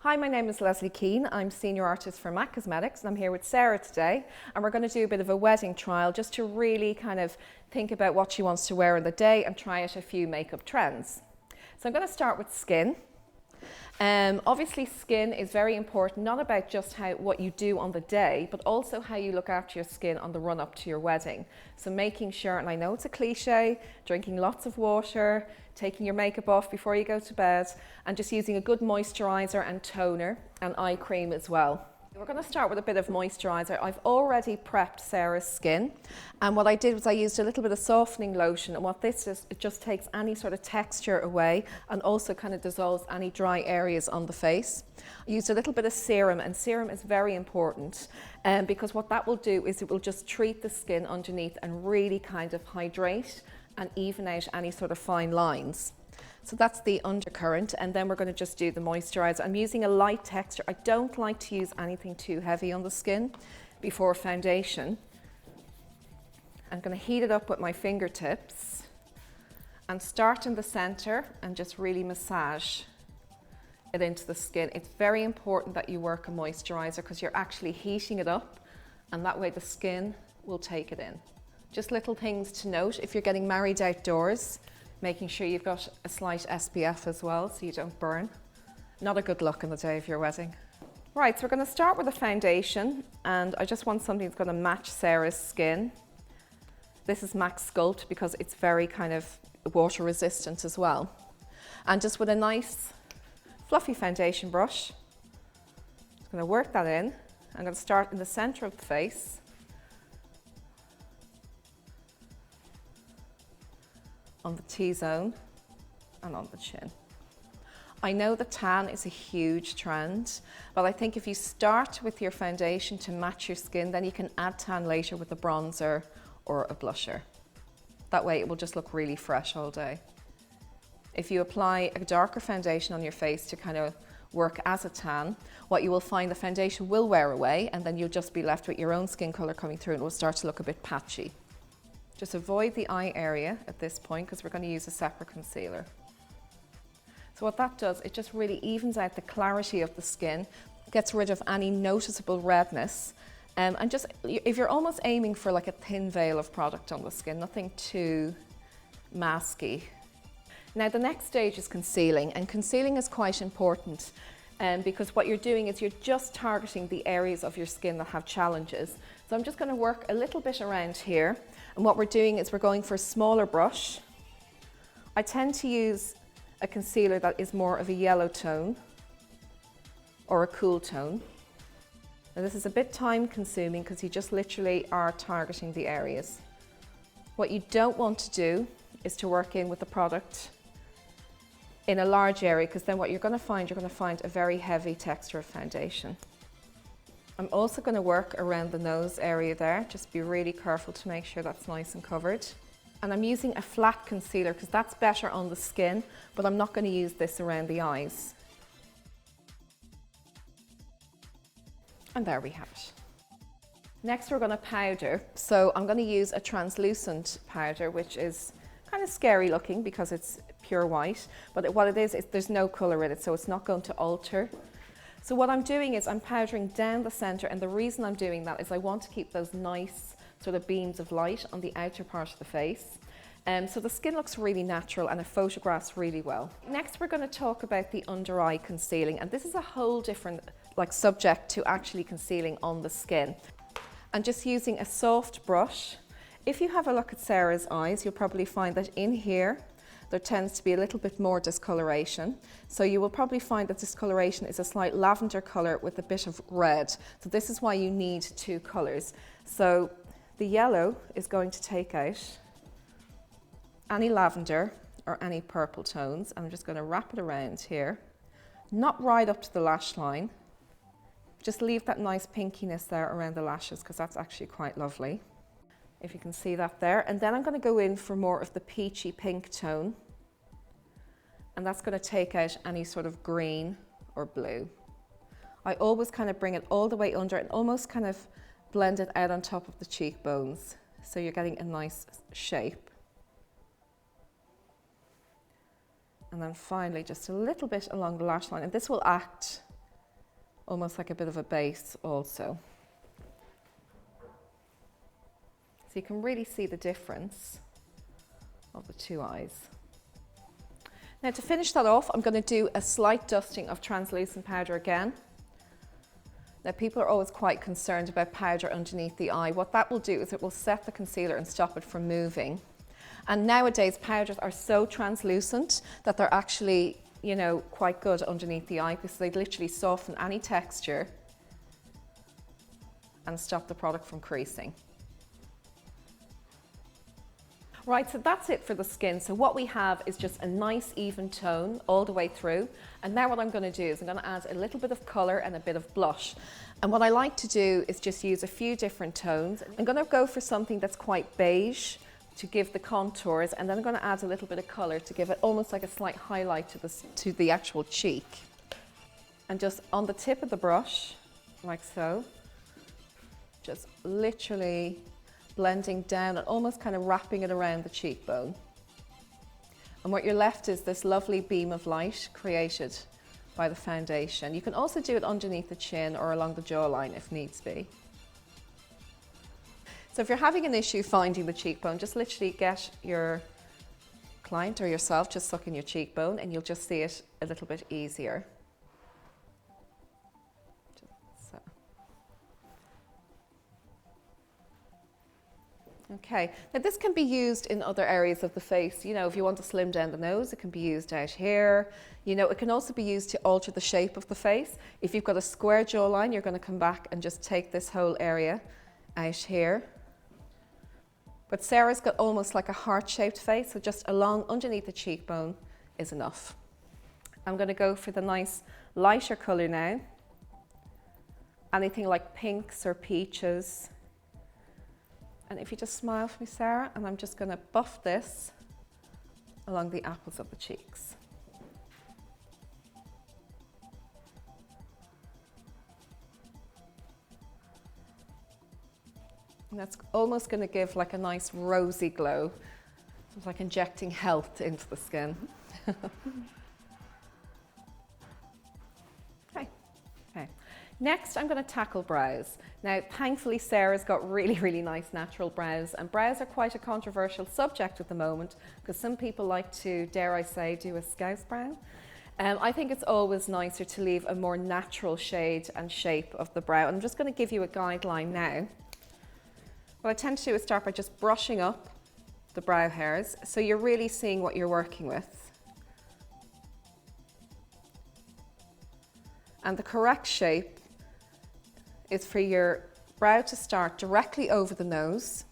Hi, my name is Lesley Keane. I'm Senior Artist for MAC Cosmetics and I'm here with Sarah today, and we're going to do a bit of a wedding trial just to really kind of think about what she wants to wear on the day and try out a few makeup trends. So I'm going to start with skin. Obviously skin is very important, not about just what you do on the day, but also how you look after your skin on the run up to your wedding. So making sure, and I know it's a cliche, drinking lots of water, taking your makeup off before you go to bed, and just using a good moisturizer and toner and eye cream as well. We're going to start with a bit of moisturizer. I've already prepped Sarah's skin, and what I did was I used a little bit of softening lotion, and what this is, it just takes any sort of texture away and also kind of dissolves any dry areas on the face. I used a little bit of serum, and serum is very important because what that will do is it will just treat the skin underneath and really kind of hydrate and even out any sort of fine lines. So that's the undercurrent, and then we're going to just do the moisturizer. I'm using a light texture. I don't like to use anything too heavy on the skin before foundation. I'm going to heat it up with my fingertips and start in the center and just really massage it into the skin. It's very important that you work a moisturizer because you're actually heating it up, and that way the skin will take it in. Just little things to note if you're getting married outdoors. Making sure you've got a slight SPF as well so you don't burn. Not a good look on the day of your wedding. Right, so we're going to start with a foundation, and I just want something that's going to match Sarah's skin. This is MAC Sculpt because it's very kind of water resistant as well. And just with a nice fluffy foundation brush, I'm going to work that in. I'm going to start in the center of the face. On the T-zone and on the chin. I know that tan is a huge trend, but I think if you start with your foundation to match your skin, then you can add tan later with a bronzer or a blusher. That way it will just look really fresh all day. If you apply a darker foundation on your face to kind of work as a tan, what you will find, the foundation will wear away, and then you'll just be left with your own skin color coming through, and it will start to look a bit patchy. Just avoid the eye area at this point because we're going to use a separate concealer. So what that does, it just really evens out the clarity of the skin, gets rid of any noticeable redness, and just, if you're almost aiming for like a thin veil of product on the skin, nothing too masky. Now the next stage is concealing, and concealing is quite important because what you're doing is you're just targeting the areas of your skin that have challenges. So I'm just going to work a little bit around here. And what we're doing is we're going for a smaller brush. I tend to use a concealer that is more of a yellow tone or a cool tone. Now this is a bit time consuming because you just literally are targeting the areas. What you don't want to do is to work in with the product in a large area, because then what you're going to find a very heavy texture of foundation. I'm also going to work around the nose area there. Just be really careful to make sure that's nice and covered. And I'm using a flat concealer because that's better on the skin, but I'm not going to use this around the eyes. And there we have it. Next we're going to powder. So I'm going to use a translucent powder, which is kind of scary looking because it's pure white, but what it is there's no colour in it, so it's not going to alter. So what I'm doing is I'm powdering down the center, and the reason I'm doing that is I want to keep those nice sort of beams of light on the outer part of the face. So the skin looks really natural and it photographs really well. Next we're going to talk about the under eye concealing, and this is a whole different subject to actually concealing on the skin. And just using a soft brush. If you have a look at Sarah's eyes, you'll probably find that in here there tends to be a little bit more discoloration. So you will probably find that discoloration is a slight lavender colour with a bit of red. So this is why you need two colours. So the yellow is going to take out any lavender or any purple tones. I'm just going to wrap it around here, not right up to the lash line. Just leave that nice pinkiness there around the lashes because that's actually quite lovely. If you can see that there. And then I'm going to go in for more of the peachy pink tone. And that's going to take out any sort of green or blue. I always kind of bring it all the way under and almost kind of blend it out on top of the cheekbones. So you're getting a nice shape. And then finally, just a little bit along the lash line. And this will act almost like a bit of a base also. So you can really see the difference of the two eyes. Now to finish that off, I'm going to do a slight dusting of translucent powder again. Now people are always quite concerned about powder underneath the eye. What that will do is it will set the concealer and stop it from moving. And nowadays powders are so translucent that they're actually, you know, quite good underneath the eye because they literally soften any texture and stop the product from creasing. Right, so that's it for the skin. So what we have is just a nice even tone all the way through. And now what I'm going to do is I'm going to add a little bit of colour and a bit of blush. And what I like to do is just use a few different tones. I'm going to go for something that's quite beige to give the contours, and then I'm going to add a little bit of colour to give it almost like a slight highlight to the actual cheek. And just on the tip of the brush, like so, just literally blending down and almost kind of wrapping it around the cheekbone. And what you're left is this lovely beam of light created by the foundation. You can also do it underneath the chin or along the jawline if needs be. So if you're having an issue finding the cheekbone, just literally get your client or yourself just suck in your cheekbone and you'll just see it a little bit easier. Okay, now this can be used in other areas of the face. You know, if you want to slim down the nose, it can be used out here. You know, it can also be used to alter the shape of the face. If you've got a square jawline, you're going to come back and just take this whole area out here. But Sarah's got almost like a heart-shaped face, so just along underneath the cheekbone is enough. I'm going to go for the nice lighter colour now. Anything like pinks or peaches. And if you just smile for me, Sarah, and I'm just going to buff this along the apples of the cheeks. And that's almost going to give like a nice rosy glow. It's like injecting health into the skin. Okay. Next, I'm going to tackle brows. Now, thankfully, Sarah's got really, really nice natural brows, and brows are quite a controversial subject at the moment because some people like to, dare I say, do a scouse brow. I think it's always nicer to leave a more natural shade and shape of the brow. And I'm just going to give you a guideline now. What I tend to do is start by just brushing up the brow hairs, so you're really seeing what you're working with. And the correct shape is for your brow to start directly over the nose.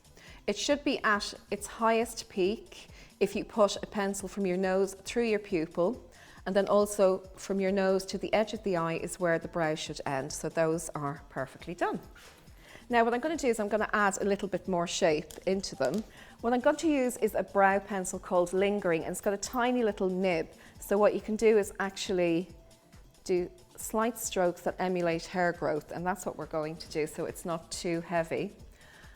It should be at its highest peak if you put a pencil from your nose through your pupil, and then also from your nose to the edge of the eye is where the brow should end. So those are perfectly done. Now what I'm going to do is I'm going to add a little bit more shape into them. What I'm going to use is a brow pencil called Lingering, and it's got a tiny little nib. So what you can do is actually do slight strokes that emulate hair growth, and that's what we're going to do, so it's not too heavy.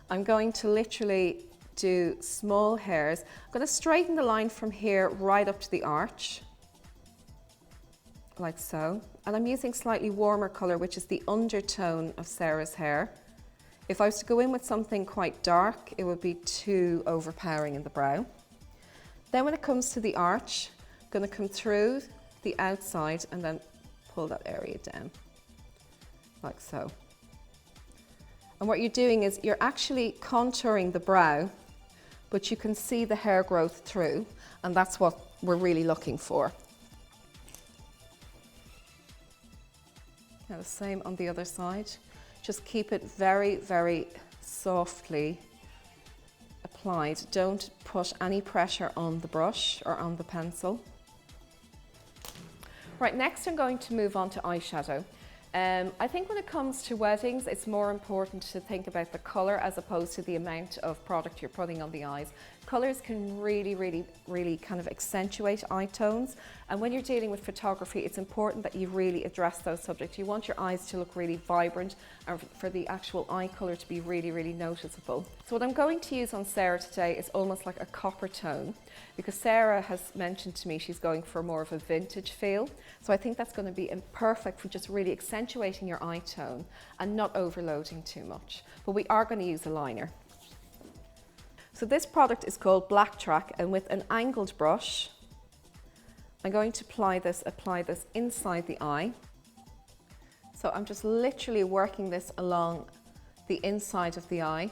I'm going to literally do small hairs. I'm going to straighten the line from here right up to the arch, like so. And I'm using slightly warmer colour, which is the undertone of Sarah's hair. If I was to go in with something quite dark, it would be too overpowering in the brow. Then when it comes to the arch, I'm going to come through the outside and then pull that area down, like so. And what you're doing is you're actually contouring the brow, but you can see the hair growth through, and that's what we're really looking for. Now the same on the other side. Just keep it very, very softly applied. Don't put any pressure on the brush or on the pencil. Right, next I'm going to move on to eyeshadow. I think when it comes to weddings, it's more important to think about the colour as opposed to the amount of product you're putting on the eyes. Colours can really kind of accentuate eye tones, and when you're dealing with photography, it's important that you really address those subjects. You want your eyes to look really vibrant and for the actual eye colour to be really noticeable. So what I'm going to use on Sarah today is almost like a copper tone, because Sarah has mentioned to me she's going for more of a vintage feel. So I think that's going to be perfect for just really accentuating your eye tone and not overloading too much. But we are going to use a liner. So this product is called Black Track, and with an angled brush, I'm going to apply this inside the eye. So I'm just literally working this along the inside of the eye.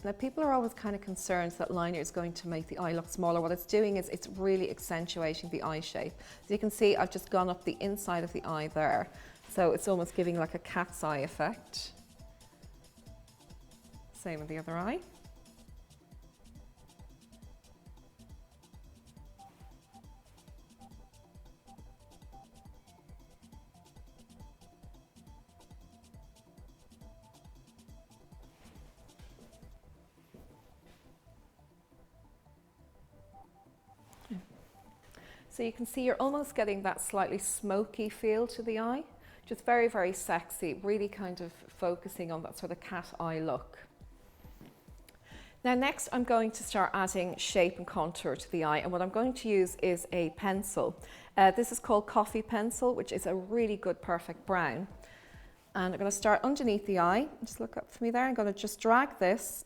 Now people are always kind of concerned that liner is going to make the eye look smaller. What it's doing is it's really accentuating the eye shape. So you can see I've just gone up the inside of the eye there. So it's almost giving like a cat's eye effect. Same with the other eye. So you can see you're almost getting that slightly smoky feel to the eye. Just very sexy, really kind of focusing on that sort of cat eye look. Now next I'm going to start adding shape and contour to the eye, and what I'm going to use is a pencil. This is called Coffee Pencil, which is a really good perfect brown. And I'm going to start underneath the eye. Just look up for me there. I'm going to just drag this.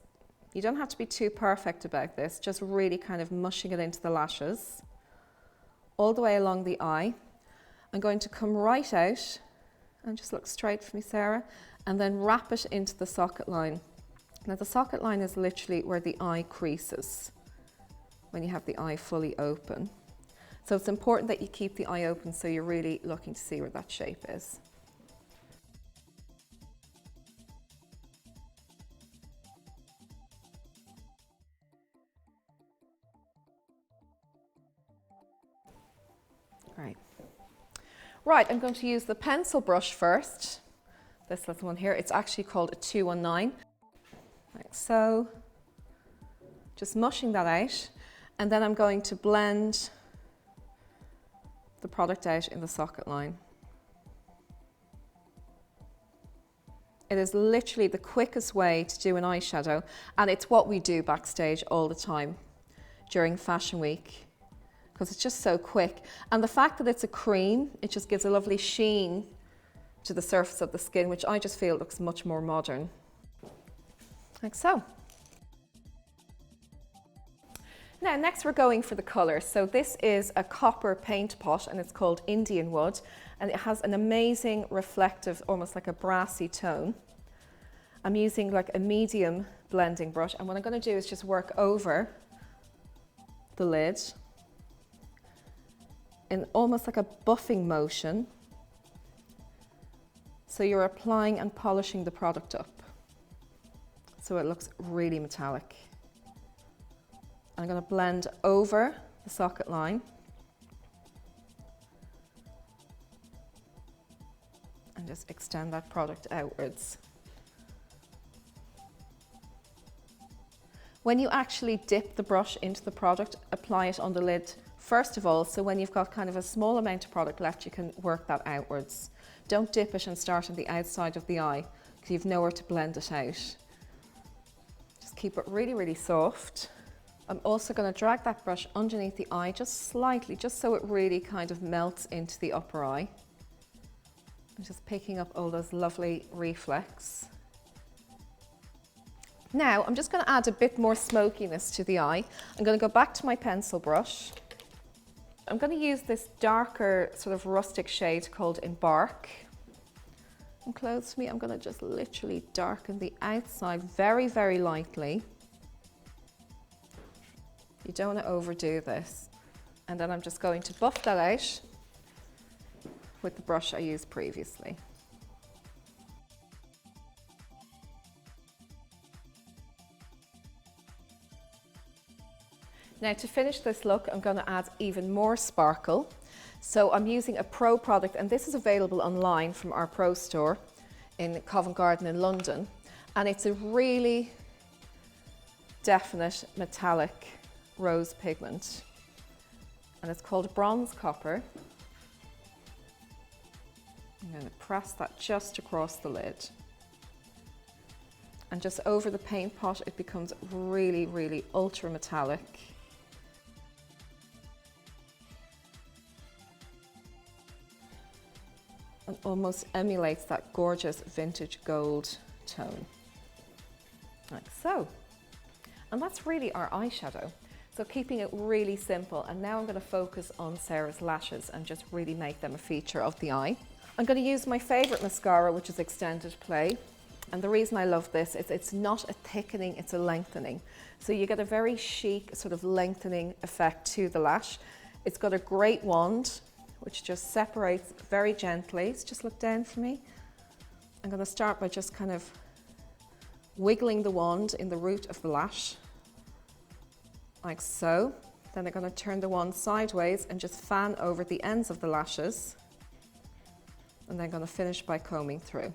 You don't have to be too perfect about this, just really kind of mushing it into the lashes. All the way along the eye. I'm going to come right out and just look straight for me, Sarah, and then wrap it into the socket line. Now the socket line is literally where the eye creases when you have the eye fully open. So it's important that you keep the eye open so you're really looking to see where that shape is. Right, I'm going to use the pencil brush first. This little one here, it's actually called a 219. Like so. Just mushing that out. And then I'm going to blend the product out in the socket line. It is literally the quickest way to do an eyeshadow, and it's what we do backstage all the time during Fashion Week, because it's just so quick. And the fact that it's a cream, it just gives a lovely sheen to the surface of the skin, which I just feel looks much more modern. Like so. Now, next we're going for the colour. So this is a copper paint pot, and it's called Indian Wood, and it has an amazing reflective, almost like a brassy tone. I'm using like a medium blending brush, and what I'm going to do is just work over the lid in almost like a buffing motion. So you're applying and polishing the product up so it looks really metallic. I'm going to blend over the socket line and just extend that product outwards. When you actually dip the brush into the product, apply it on the lid first of all, so when you've got kind of a small amount of product left, you can work that outwards. Don't dip it and start on the outside of the eye, because you've nowhere to blend it out. Just keep it really, really soft. I'm also going to drag that brush underneath the eye just slightly, just so it really kind of melts into the upper eye. I'm just picking up all those lovely reflex. Now, I'm just going to add a bit more smokiness to the eye. I'm going to go back to my pencil brush. I'm going to use this darker sort of rustic shade called Embark. And close to me, I'm going to just literally darken the outside very, very lightly. You don't want to overdo this. And then I'm just going to buff that out with the brush I used previously. Now to finish this look, I'm going to add even more sparkle. So I'm using a Pro product, and this is available online from our Pro store in Covent Garden in London. And it's a really definite metallic rose pigment. And it's called Bronze Copper. I'm going to press that just across the lid. And just over the paint pot, it becomes really, really ultra metallic. And almost emulates that gorgeous vintage gold tone. Like so. And that's really our eyeshadow. So keeping it really simple. And now I'm going to focus on Sarah's lashes and just really make them a feature of the eye. I'm going to use my favorite mascara, which is Extended Play. And the reason I love this is it's not a thickening, it's a lengthening. So you get a very chic sort of lengthening effect to the lash. It's got a great wand, which just separates very gently. So just look down for me. I'm going to start by just kind of wiggling the wand in the root of the lash, like so. Then I'm going to turn the wand sideways and just fan over the ends of the lashes. And then I'm going to finish by combing through.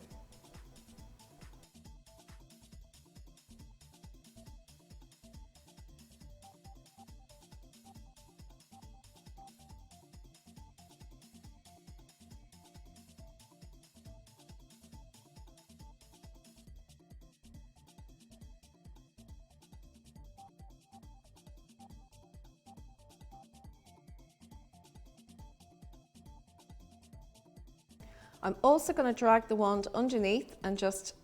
I'm also going to drag the wand underneath and just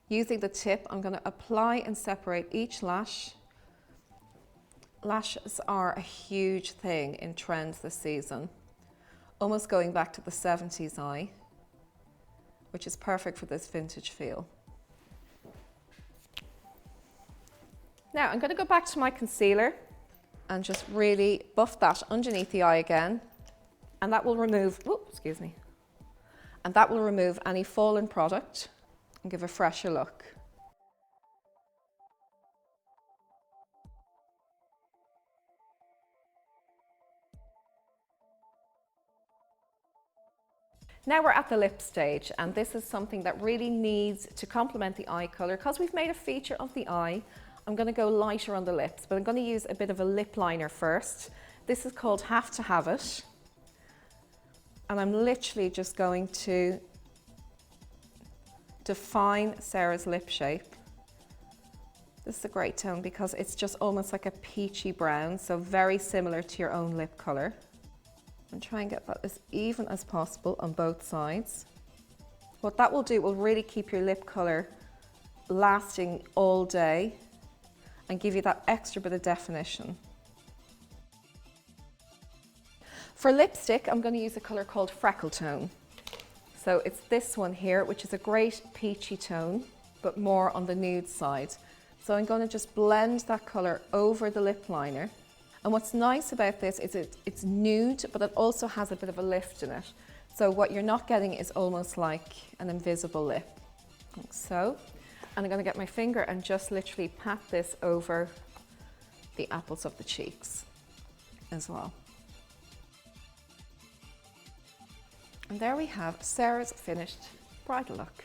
using the tip, I'm going to apply and separate each lash. Lashes are a huge thing in trends this season, almost going back to the 70s eye, which is perfect for this vintage feel. Now I'm going to go back to my concealer and just really buff that underneath the eye again, and that will remove, excuse me. And that will remove any fallen product and give a fresher look. Now we're at the lip stage, and this is something that really needs to complement the eye colour. Because we've made a feature of the eye, I'm going to go lighter on the lips, but I'm going to use a bit of a lip liner first. This is called Have to Have It. And I'm literally just going to define Sarah's lip shape. This is a great tone because it's just almost like a peachy brown, so very similar to your own lip colour. And try and get that as even as possible on both sides. What that will do will really keep your lip colour lasting all day and give you that extra bit of definition. For lipstick, I'm going to use a colour called Freckle Tone. So it's this one here, which is a great peachy tone, but more on the nude side. So I'm going to just blend that colour over the lip liner. And what's nice about this is it's nude, but it also has a bit of a lift in it. So what you're not getting is almost like an invisible lip, like so. And I'm going to get my finger and just literally pat this over the apples of the cheeks as well. And there we have Sarah's finished bridal look.